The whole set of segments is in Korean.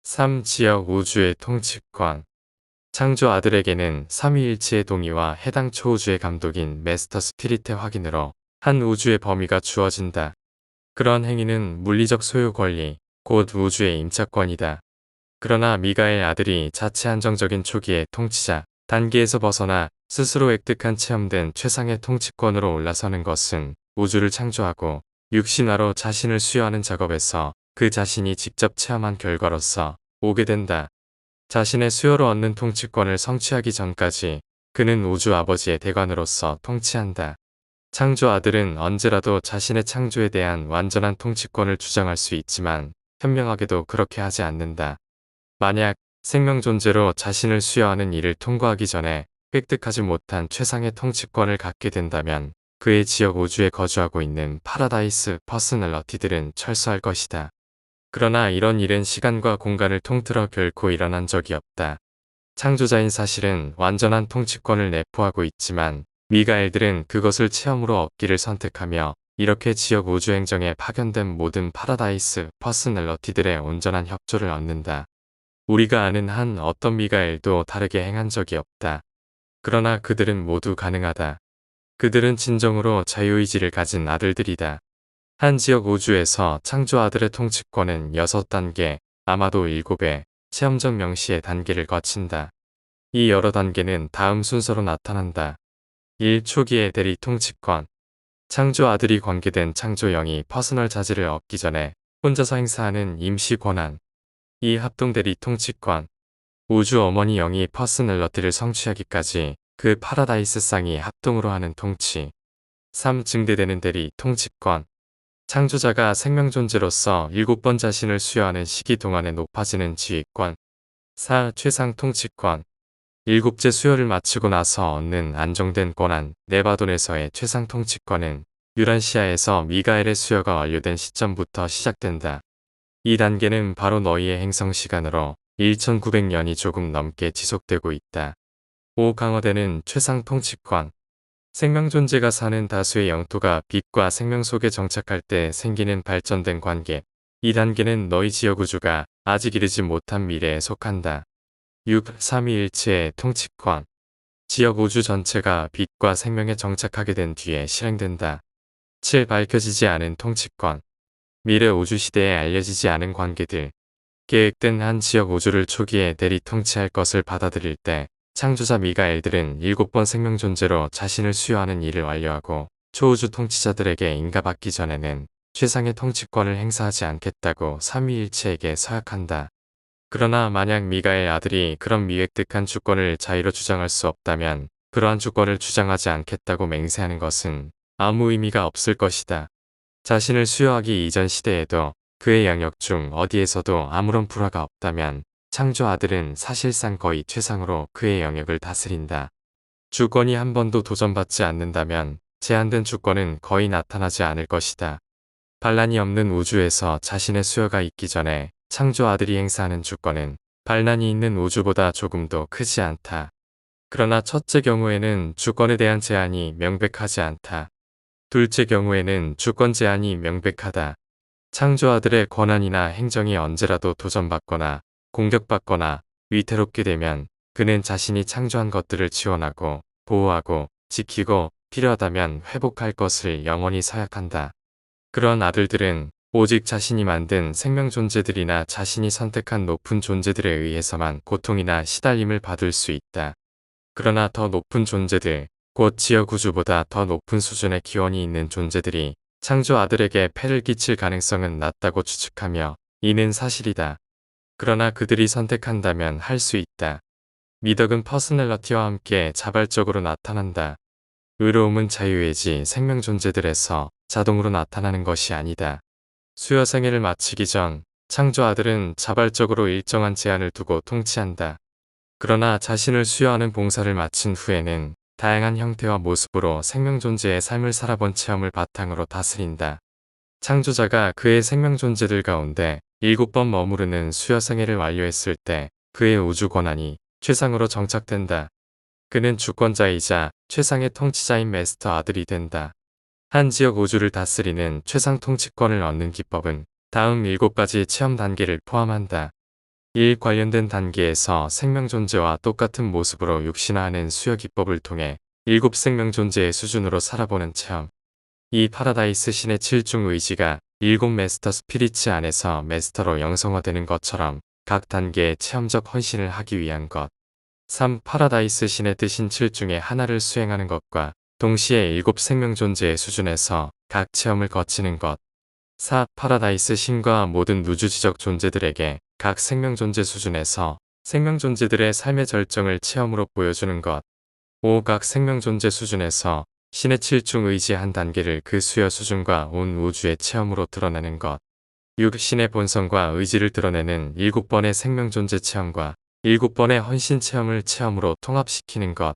3. 지역 우주의 통치권. 창조 아들에게는 삼위일체의 동의와 해당 초우주의 감독인 마스터 스피릿의 확인으로 한 우주의 범위가 주어진다. 그런 행위는 물리적 소유 권리, 곧 우주의 임차권이다. 그러나 미가엘 아들이 자체 한정적인 초기의 통치자 단계에서 벗어나 스스로 획득한 체험된 최상의 통치권으로 올라서는 것은 우주를 창조하고 육신화로 자신을 수여하는 작업에서 그 자신이 직접 체험한 결과로서 오게 된다. 자신의 수요로 얻는 통치권을 성취하기 전까지 그는 우주 아버지의 대관으로서 통치한다. 창조 아들은 언제라도 자신의 창조에 대한 완전한 통치권을 주장할 수 있지만 현명하게도 그렇게 하지 않는다. 만약 생명 존재로 자신을 수여하는 일을 통과하기 전에 획득하지 못한 최상의 통치권을 갖게 된다면 그의 지역 우주에 거주하고 있는 파라다이스 퍼스널러티들은 철수할 것이다. 그러나 이런 일은 시간과 공간을 통틀어 결코 일어난 적이 없다. 창조자인 사실은 완전한 통치권을 내포하고 있지만 미가엘들은 그것을 체험으로 얻기를 선택하며 이렇게 지역 우주 행정에 파견된 모든 파라다이스 퍼스널러티들의 온전한 협조를 얻는다. 우리가 아는 한 어떤 미가엘도 다르게 행한 적이 없다. 그러나 그들은 모두 가능하다. 그들은 진정으로 자유의지를 가진 아들들이다. 한 지역 우주에서 창조 아들의 통치권은 6단계, 아마도 7의 체험적 명시의 단계를 거친다. 이 여러 단계는 다음 순서로 나타난다. 1. 초기의 대리 통치권. 창조 아들이 관계된 창조 영이 퍼스널 자질을 얻기 전에 혼자서 행사하는 임시 권한. 2. 합동 대리 통치권. 우주 어머니 영이 퍼스널러티를 성취하기까지 그 파라다이스 쌍이 합동으로 하는 통치. 3. 증대되는 대리 통치권. 창조자가 생명 존재로서 7번 자신을 수여하는 시기 동안에 높아지는 지휘권. 4. 최상 통치권. 7째 수여를 마치고 나서 얻는 안정된 권한, 네바돈에서의 최상 통치권은 유란시아에서 미가엘의 수여가 완료된 시점부터 시작된다. 이 단계는 바로 너희의 행성 시간으로 1900년이 조금 넘게 지속되고 있다. 5. 강화되는 최상 통치권. 생명 존재가 사는 다수의 영토가 빛과 생명 속에 정착할 때 생기는 발전된 관계. 이 단계는 너희 지역 우주가 아직 이르지 못한 미래에 속한다. 6. 삼위일체의 통치권. 지역 우주 전체가 빛과 생명에 정착하게 된 뒤에 실행된다. 7. 밝혀지지 않은 통치권. 미래 우주 시대에 알려지지 않은 관계들. 계획된 한 지역 우주를 초기에 대리 통치할 것을 받아들일 때 창조자 미가엘들은 7번 생명 존재로 자신을 수여하는 일을 완료하고 초우주 통치자들에게 인가받기 전에는 최상의 통치권을 행사하지 않겠다고 삼위일체에게 서약한다. 그러나 만약 미가엘 아들이 그런 미획득한 주권을 자유로 주장할 수 없다면 그러한 주권을 주장하지 않겠다고 맹세하는 것은 아무 의미가 없을 것이다. 자신을 수여하기 이전 시대에도 그의 영역 중 어디에서도 아무런 불화가 없다면 창조 아들은 사실상 거의 최상으로 그의 영역을 다스린다. 주권이 한 번도 도전받지 않는다면 제한된 주권은 거의 나타나지 않을 것이다. 반란이 없는 우주에서 자신의 수여가 있기 전에 창조 아들이 행사하는 주권은 반란이 있는 우주보다 조금도 크지 않다. 그러나 첫째 경우에는 주권에 대한 제한이 명백하지 않다. 둘째 경우에는 주권 제한이 명백하다. 창조 아들의 권한이나 행정이 언제라도 도전받거나 공격받거나 위태롭게 되면 그는 자신이 창조한 것들을 지원하고 보호하고 지키고 필요하다면 회복할 것을 영원히 서약한다. 그런 아들들은 오직 자신이 만든 생명 존재들이나 자신이 선택한 높은 존재들에 의해서만 고통이나 시달림을 받을 수 있다. 그러나 더 높은 존재들, 곧 지역 우주보다 더 높은 수준의 기원이 있는 존재들이 창조 아들에게 폐를 끼칠 가능성은 낮다고 추측하며 이는 사실이다. 그러나 그들이 선택한다면 할 수 있다. 미덕은 퍼스널러티와 함께 자발적으로 나타난다. 의로움은 자유의지 생명 존재들에서 자동으로 나타나는 것이 아니다. 수여 생애를 마치기 전 창조 아들은 자발적으로 일정한 제한을 두고 통치한다. 그러나 자신을 수여하는 봉사를 마친 후에는 다양한 형태와 모습으로 생명 존재의 삶을 살아본 체험을 바탕으로 다스린다. 창조자가 그의 생명 존재들 가운데 7번 머무르는 수여 생애를 완료했을 때 그의 우주 권한이 최상으로 정착된다. 그는 주권자이자 최상의 통치자인 마스터 아들이 된다. 한 지역 우주를 다스리는 최상 통치권을 얻는 기법은 다음 7가지 체험 단계를 포함한다. 이 관련된 단계에서 생명 존재와 똑같은 모습으로 육신화하는 수여 기법을 통해 7생명 존재의 수준으로 살아보는 체험. 이 파라다이스 신의 7중 의지가 7 메스터 스피리츠 안에서 메스터로 영성화되는 것처럼 각 단계의 체험적 헌신을 하기 위한 것. 3. 파라다이스 신의 뜻인 7중의 하나를 수행하는 것과 동시에 7 생명 존재의 수준에서 각 체험을 거치는 것. 4. 파라다이스 신과 모든 우주지적 존재들에게 각 생명 존재 수준에서 생명 존재들의 삶의 절정을 체험으로 보여주는 것. 5. 각 생명 존재 수준에서 신의 7중 의지 한 단계를 그 수여 수준과 온 우주의 체험으로 드러내는 것. 6. 신의 본성과 의지를 드러내는 7번의 생명 존재 체험과 7번의 헌신 체험을 체험으로 통합시키는 것.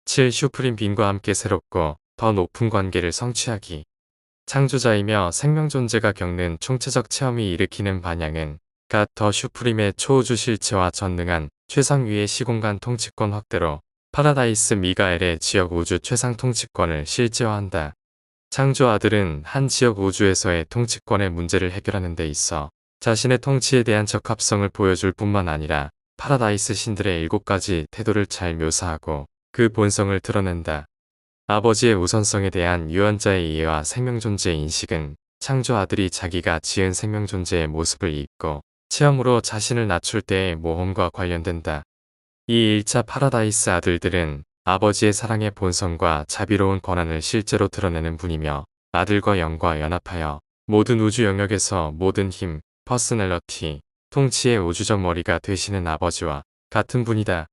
7. 슈프림 빈과 함께 새롭고 더 높은 관계를 성취하기. 창조자이며 생명 존재가 겪는 총체적 체험이 일으키는 반향은 갓 더 슈프림의 초우주 실체와 전능한 최상위의 시공간 통치권 확대로 파라다이스 미가엘의 지역 우주 최상 통치권을 실제화한다. 창조 아들은 한 지역 우주에서의 통치권의 문제를 해결하는 데 있어 자신의 통치에 대한 적합성을 보여줄 뿐만 아니라 파라다이스 신들의 7가지 태도를 잘 묘사하고 그 본성을 드러낸다. 아버지의 우선성에 대한 유언자의 이해와 생명존재의 인식은 창조 아들이 자기가 지은 생명존재의 모습을 잊고 체험으로 자신을 낮출 때의 모험과 관련된다. 이 1차 파라다이스 아들들은 아버지의 사랑의 본성과 자비로운 권한을 실제로 드러내는 분이며 아들과 영과 연합하여 모든 우주 영역에서 모든 힘, 퍼스널러티, 통치의 우주적 머리가 되시는 아버지와 같은 분이다.